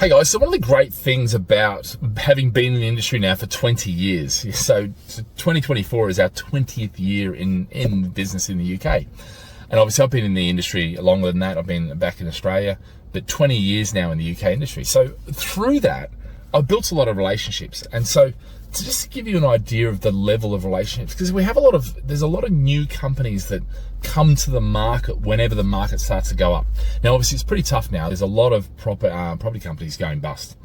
Hey guys, so one of the great things about having been in the industry now for 20 years, so 2024 is our 20th year in business in the UK. And obviously I've been in the industry longer than that. I've been back in Australia, but 20 years now in the UK industry. So through that, I've built a lot of relationships. And so to just give you an idea of the level of relationships, because there's a lot of new companies that come to the market whenever the market starts to go up. Now, obviously it's pretty tough now. There's a lot of property companies going bust.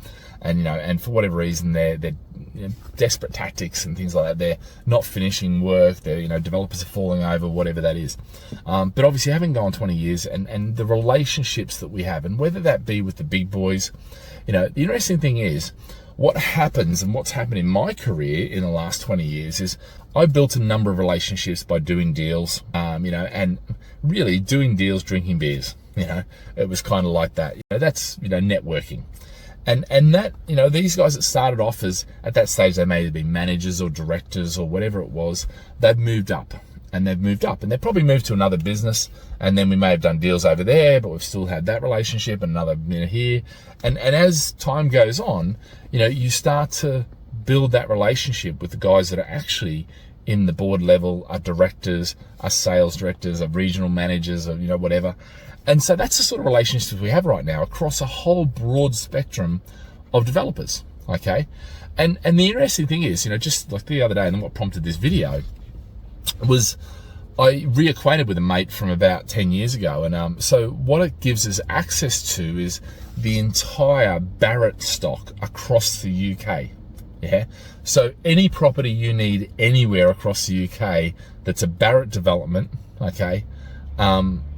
And, and for whatever reason, they're desperate tactics and things like that. They're not finishing work. They're, developers are falling over, whatever that is. But obviously having gone 20 years and the relationships that we have, and whether that be with the big boys, the interesting thing is, what happens and what's happened in my career in the last 20 years is I built a number of relationships by doing deals, and really doing deals, drinking beers, it was kind of like that. That's, networking. And that, these guys that started off as, at that stage, they may have been managers or directors or whatever it was, they've moved up. And they've moved up, and they've probably moved to another business, and then we may have done deals over there, but we've still had that relationship and another here. And as time goes on, you start to build that relationship with the guys that are actually in the board level, are directors, are sales directors, are regional managers, or whatever. And so that's the sort of relationships we have right now across a whole broad spectrum of developers. Okay, and the interesting thing is, just like the other day, and what prompted this video was I reacquainted with a mate from about 10 years ago. And so what it gives us access to is the entire Barratt stock across the UK. Yeah. So any property you need anywhere across the UK that's a Barratt development, okay,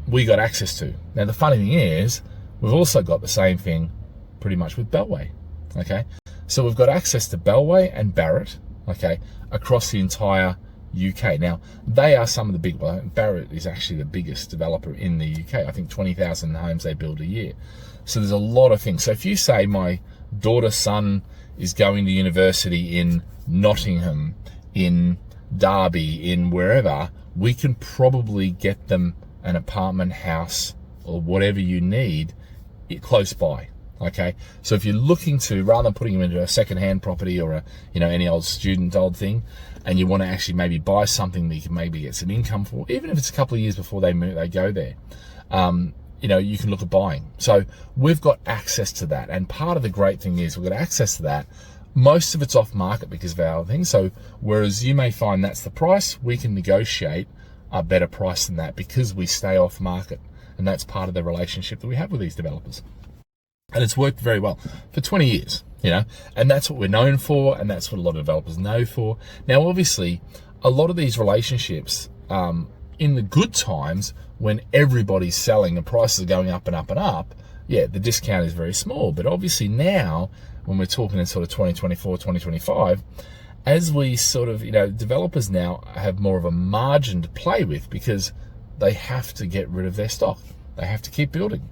we got access to. Now, the funny thing is, we've also got the same thing pretty much with Bellway. Okay. So we've got access to Bellway and Barratt, okay, across the entire UK. Now, they are some of the big, Barratt is actually the biggest developer in the UK. I think 20,000 homes they build a year. So there's a lot of things. So if you say my daughter's son is going to university in Nottingham, in Derby, in wherever, we can probably get them an apartment, house, or whatever you need close by. Okay, so if you're looking to, rather than putting them into a second-hand property or any old thing, and you want to actually maybe buy something that you can maybe get some income for, even if it's a couple of years before they go there, you can look at buying. So we've got access to that, and part of the great thing is we've got access to that. Most of it's off market because of our thing. So whereas you may find that's the price, we can negotiate a better price than that because we stay off market, and that's part of the relationship that we have with these developers. And it's worked very well for 20 years, and that's what we're known for, and that's what a lot of developers know for. Now, obviously, a lot of these relationships, in the good times, when everybody's selling and prices are going up and up and up, yeah, the discount is very small. But obviously now, when we're talking in sort of 2024, 2025, as we sort of, developers now have more of a margin to play with because they have to get rid of their stock. They have to keep building.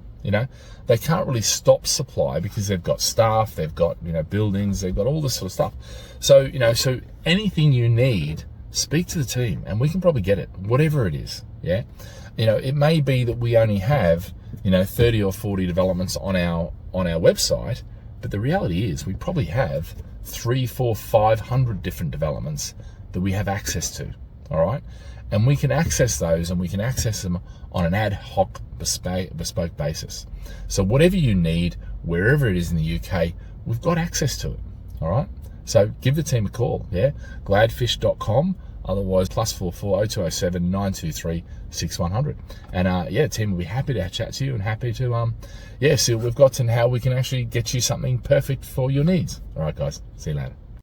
They can't really stop supply because they've got staff, they've got, buildings, they've got all this sort of stuff. So, so anything you need, speak to the team and we can probably get it, whatever it is. Yeah. It may be that we only have, 30 or 40 developments on our website, but the reality is we probably have 300, 400, 500 different developments that we have access to. All right. And we can access those, and we can access them on an ad hoc bespoke basis. So whatever you need, wherever it is in the UK, we've got access to it. All right. So give the team a call. Yeah. Gladfish.com. Otherwise, +44 0207 923 6100. And team will be happy to chat to you and happy to see what we've got and how we can actually get you something perfect for your needs. All right, guys. See you later.